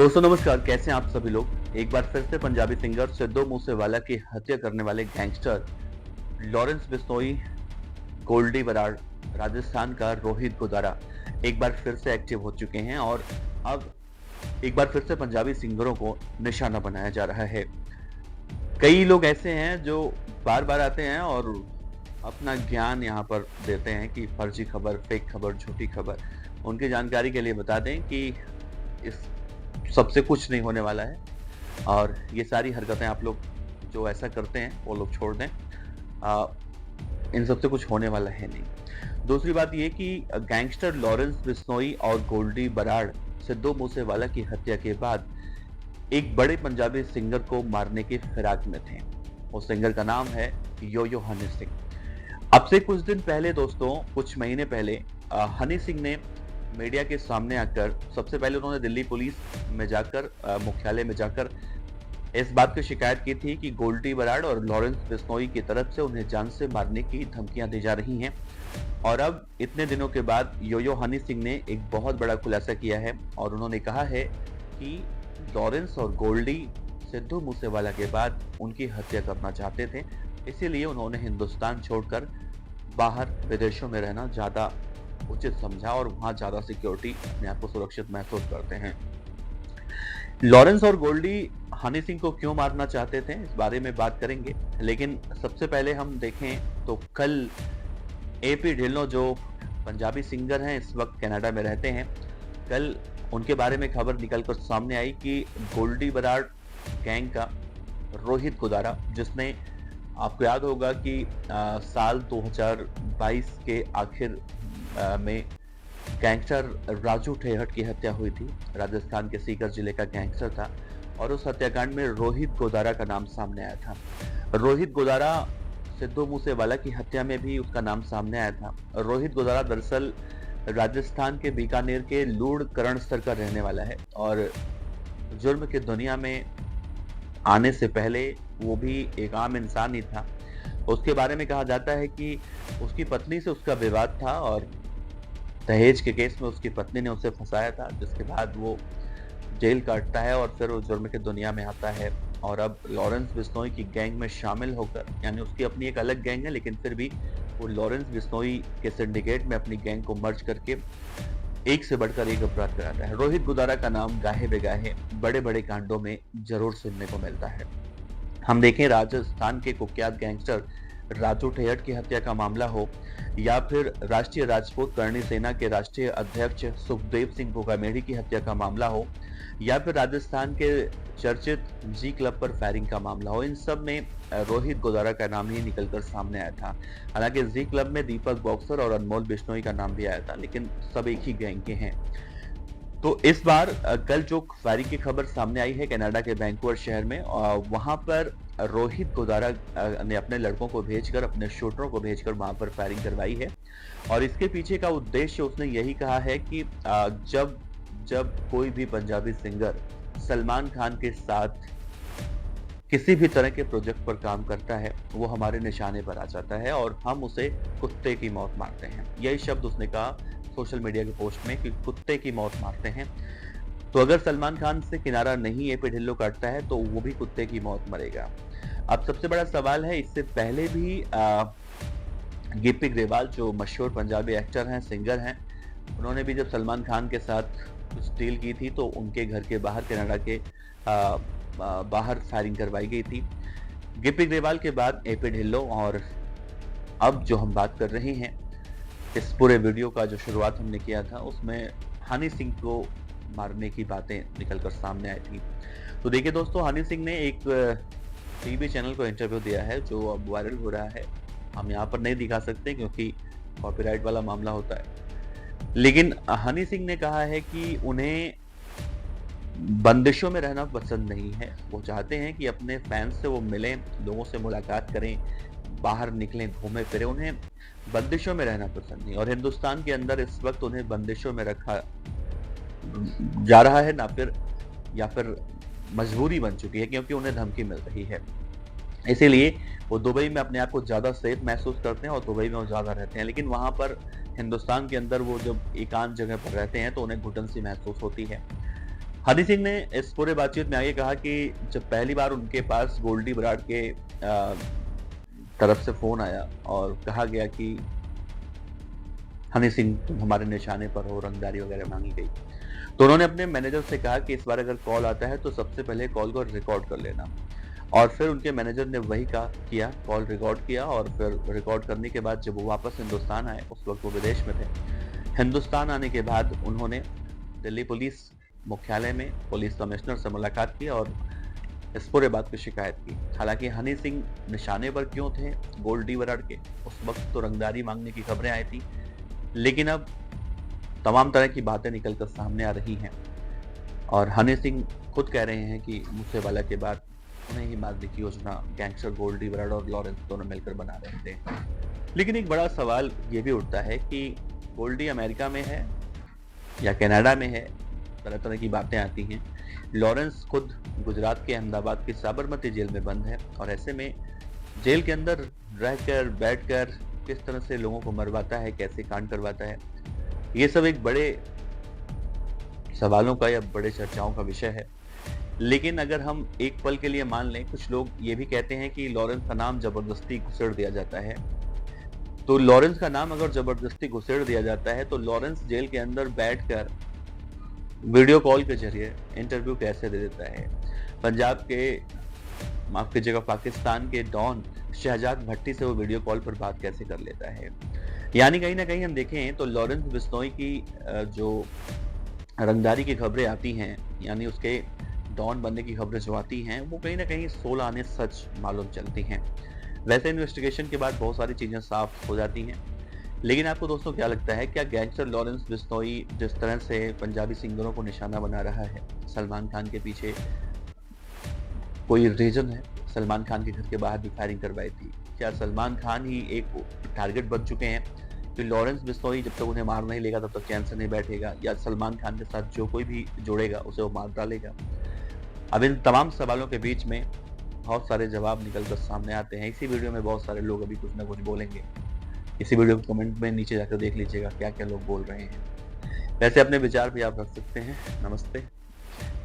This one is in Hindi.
दोस्तों नमस्कार, कैसे हैं आप सभी लोग। एक बार फिर से पंजाबी सिंगर सिद्धू मूसेवाला की हत्या करने वाले गैंगस्टर लॉरेंस बिश्नोई, गोल्डी बराड़, राजस्थान का रोहित गोदारा एक बार फिर से एक्टिव हो चुके हैं और अब एक बार फिर से पंजाबी सिंगरों को निशाना बनाया जा रहा है। कई लोग ऐसे हैं जो बार बार आते हैं और अपना ज्ञान यहाँ पर देते हैं कि फर्जी खबर, फेक खबर, झूठी खबर। उनकी जानकारी के लिए बता दें कि इस सबसे कुछ नहीं होने वाला है और ये सारी हरकतें आप लोग जो ऐसा करते हैं वो लोग छोड़ दें। इन सबसे कुछ होने वाला है नहीं। दूसरी बात ये कि गैंगस्टर लॉरेंस बिश्नोई और गोल्डी बराड़ सिद्धू मूसेवाला की हत्या के बाद एक बड़े पंजाबी सिंगर को मारने के फिराक में थे। उस सिंगर का नाम है यो-यो हनी सिंह। अब से कुछ दिन पहले दोस्तों, कुछ महीने पहले हनी सिंह ने मीडिया के सामने आकर सबसे पहले उन्होंने दिल्ली पुलिस में जाकर मुख्यालय में जाकर इस बात की शिकायत की थी कि गोल्डी बराड़ और लॉरेंस बिश्नोई की तरफ से उन्हें जान से मारने की धमकियां दी जा रही हैं। और अब इतने दिनों के बाद यो-यो हनी सिंह ने एक बहुत बड़ा खुलासा किया है और उन्होंने कहा है कि लॉरेंस और गोल्डी सिद्धू मूसेवाला के बाद उनकी हत्या करना चाहते थे, इसीलिए उन्होंने हिंदुस्तान छोड़कर बाहर विदेशों में रहना ज्यादा उचित समझा और वहां ज्यादा सिक्योरिटी अपने आप को सुरक्षित महसूस करते हैं। लॉरेंस और गोल्डी हनी सिंह को क्यों मारना चाहते थे, इस बारे में बात करेंगे, लेकिन सबसे पहले हम देखें तो कल एपी ढिल्लों जो पंजाबी सिंगर हैं, इस वक्त कनाडा में रहते हैं, कल उनके बारे में खबर निकलकर सामने आई कि गोल्डी बराड़ गैंग का रोहित गोदारा, जिसने आपको याद होगा कि साल 2022 के आखिर में गैंगस्टर राजू ठेहट की हत्या हुई थी। राजस्थान के सीकर जिले का गैंगस्टर था और उस हत्याकांड में रोहित गोदारा का नाम सामने आया था। रोहित गोदारा सिद्धू मूसेवाला की हत्या में भी उसका नाम सामने आया था। रोहित गोदारा दरअसल राजस्थान के बीकानेर के लूड़ करण स्तर का रहने वाला है और जुर्म की दुनिया में आने से पहले वो भी एक आम इंसान ही था। उसके बारे में कहा जाता है कि उसकी पत्नी से उसका विवाद था और दहेज के केस में उसकी पत्नी ने उसे फंसाया था, जिसके बाद वो जेल काटता है और फिर वो जुर्म की दुनिया में आता है और अब लॉरेंस बिश्नोई की गैंग में शामिल होकर, यानी उसकी अपनी एक अलग गैंग है लेकिन फिर भी वो लॉरेंस बिश्नोई के सिंडिकेट में अपनी गैंग को मर्ज करके एक से बढ़कर एक अपराध कराता है। रोहित गोदारा का नाम गाहे बेगाहे बड़े बड़े कांडों में जरूर सुनने को मिलता है। हम देखें राजस्थान के कुख्यात गैंगस्टर राजू ठेहट की हत्या का मामला हो या फिर राष्ट्रीय राजपूत करणी सेना के राष्ट्रीय अध्यक्ष सुखदेव सिंह गोगामेड़ी की हत्या का मामला हो या फिर राजस्थान के चर्चित जी क्लब पर फायरिंग का मामला हो, इन सब में रोहित गोदारा का नाम ही निकलकर सामने आया था। हालांकि जी क्लब में दीपक बॉक्सर और अनमोल बिश्नोई का नाम भी आया था, लेकिन सब एक ही गैंग के हैं। तो इस बार कल जो फायरिंग की खबर सामने आई है कनाडा के वैंकूवर शहर में, वहां पर रोहित गोदारा ने अपने लड़कों को भेजकर, अपने शूटरों को भेजकर वहां पर फायरिंग करवाई है और इसके पीछे का उद्देश्य उसने यही कहा है कि जब जब कोई भी पंजाबी सिंगर सलमान खान के साथ किसी भी तरह के प्रोजेक्ट पर काम करता है, वो हमारे निशाने पर आ जाता है और हम उसे कुत्ते की मौत मारते हैं। यही शब्द उसने कहा सोशल मीडिया के पोस्ट में कि कुत्ते की मौत मारते हैं। तो अगर सलमान खान से किनारा नहीं एपी ढिल्लों काटता है तो वो भी कुत्ते की मौत मरेगा। अब सबसे बड़ा सवाल है, इससे पहले भी गिप्पी ग्रेवाल जो मशहूर पंजाबी एक्टर हैं, सिंगर हैं, उन्होंने भी जब सलमान खान के साथ कुछ डील की थी तो उनके घर के बाहर कनाडा के बाहर फायरिंग करवाई गई थी। गिप्पी ग्रेवाल के बाद एपी ढिल्लों और अब जो हम बात कर रहे हैं, इस पूरे वीडियो का जो शुरुआत हमने किया था उसमें हनी सिंह को मारने की बातें निकलकर सामने आई थी। तो देखिए दोस्तों, हनी सिंह ने एक टीवी चैनल को इंटरव्यू दिया है जो अब वायरल हो रहा है। हम यहाँ पर नहीं दिखा सकते क्योंकि कॉपीराइट वाला मामला होता है, लेकिन हनी सिंह ने कहा है कि उन्हें बंदिशों में रहना पसंद नहीं है। वो चाहते हैं कि अपने फैंस से वो मिलें, लोगों से मुलाकात करें, बाहर निकलें, घूमे फिरे। उन्हें बंदिशों में रहना पसंद नहीं और हिंदुस्तान के अंदर इस वक्त उन्हें बंदिशों में रखा जा रहा है या फिर मजबूरी बन चुकी है क्योंकि उन्हें धमकी मिल रही है। इसीलिए वो दुबई में अपने आप को ज्यादा सेफ महसूस करते हैं और दुबई में वो ज्यादा रहते हैं, लेकिन वहां पर हिंदुस्तान के अंदर वो जब एकांत जगह पर रहते हैं तो उन्हें घुटन सी महसूस होती है। हनी सिंह ने इस पूरे बातचीत में आगे कहा कि जब पहली बार उनके पास गोल्डी बराड़ के तरफ से फोन आया और कहा गया कि हनी सिंह तुम हमारे निशाने पर हो, रंगदारी वगैरह मांगी गई, तो उन्होंने अपने मैनेजर से कहा कि इस बार अगर कॉल आता है तो सबसे पहले कॉल को रिकॉर्ड कर लेना। और फिर उनके मैनेजर ने वही किया, कॉल रिकॉर्ड किया और फिर रिकॉर्ड करने के बाद जब वो वापस हिंदुस्तान आए, उस वक्त वो विदेश में थे, हिंदुस्तान आने के बाद उन्होंने दिल्ली पुलिस मुख्यालय में पुलिस कमिश्नर से मुलाकात की और इस पूरे बात की शिकायत की। हालांकि हनी सिंह निशाने पर क्यों थे गोल्डी बराड़ के, उस वक्त तो रंगदारी मांगने की खबरें आई थी, लेकिन अब तमाम तरह की बातें निकलकर सामने आ रही हैं और हनी सिंह खुद कह रहे हैं कि मूसेवाला के बाद उन्हें ही मारने की योजना गैंगस्टर गोल्डी बराड़ और लॉरेंस दोनों मिलकर बना रहे थे। लेकिन एक बड़ा सवाल ये भी उठता है कि गोल्डी अमेरिका में है या कनाडा में है, तरह तरह की बातें आती हैं। लॉरेंस खुद गुजरात के अहमदाबाद की साबरमती जेल में बंद है और ऐसे में जेल के अंदर रहकर बैठकर किस तरह से लोगों को मरवाता है, कैसे कांड करवाता है, ये सब एक बड़े सवालों का या बड़े चर्चाओं का विषय है। लेकिन अगर हम एक पल के लिए मान लें, कुछ लोग ये भी कहते हैं कि लॉरेंस का नाम जबरदस्ती घुसेड़ दिया जाता है। तो लॉरेंस का नाम अगर जबरदस्ती घुसेड़ दिया जाता है तो लॉरेंस जेल के अंदर बैठकर वीडियो कॉल के जरिए इंटरव्यू कैसे दे देता है? पंजाब के, माफ कीजिएगा, पाकिस्तान के डॉन शहजाद भट्टी से वो वीडियो कॉल पर बात कैसे कर लेता है? यानी कहीं ना कहीं हम देखें तो लॉरेंस बिश्नोई की जो रंगदारी की खबरें आती हैं, यानी उसके डॉन बनने की खबरें जो आती हैं, वो कहीं ना कहीं 16 आने सच मालूम चलती हैं। वैसे इन्वेस्टिगेशन के बाद बहुत सारी चीजें साफ हो जाती हैं। लेकिन आपको दोस्तों क्या लगता है, क्या गैंगस्टर लॉरेंस बिश्नोई जिस तरह से पंजाबी सिंगरों को निशाना बना रहा है, सलमान खान के पीछे कोई रीजन है? सलमान खान के घर के बाहर भी फायरिंग करवाई थी। क्या सलमान खान ही एक टारगेट बन चुके हैं कि लॉरेंस बिश्नोई जब तक उन्हें मार नहीं लेगा तब तक चैन से नहीं बैठेगा, या सलमान खान के साथ जो कोई भी जुड़ेगा उसे वो मार डालेगा? अब इन तमाम सवालों के बीच में बहुत सारे जवाब निकलकर सामने आते हैं। इसी वीडियो में बहुत सारे लोग अभी कुछ ना कुछ बोलेंगे। इसी वीडियो को कमेंट में नीचे जाकर देख लीजिएगा क्या क्या लोग बोल रहे हैं। वैसे अपने विचार भी आप रख सकते हैं। नमस्ते।